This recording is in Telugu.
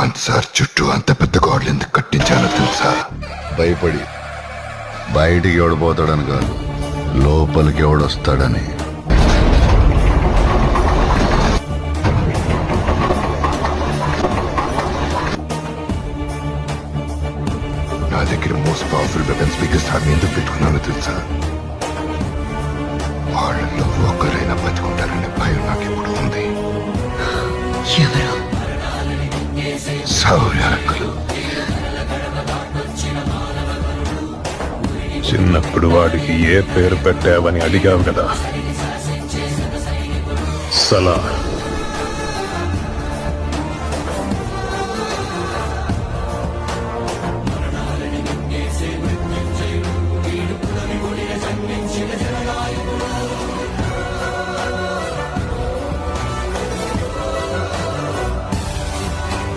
చాంద్ సార్ చుట్టూ అంత పెద్ద గోడలు ఎందుకు కట్టించాలో తెలుసా? భయపడి బయటికి ఎవడిపోతాడని కాదు, లోపలికి ఎవడొస్తాడని. నా దగ్గర most powerful weapons biggest army ఎందుకు పెట్టుకున్నానో తెలుసా? వాళ్ళలో ఒక్కరైనా బతుకుంటారనే భయం నాకు ఇప్పుడు ఉంది. ఎవరు? సౌర్యాకులు. చిన్నప్పుడు వాడికి ఏ పేరు పెట్టావని అడిగావు కదా, సలార్.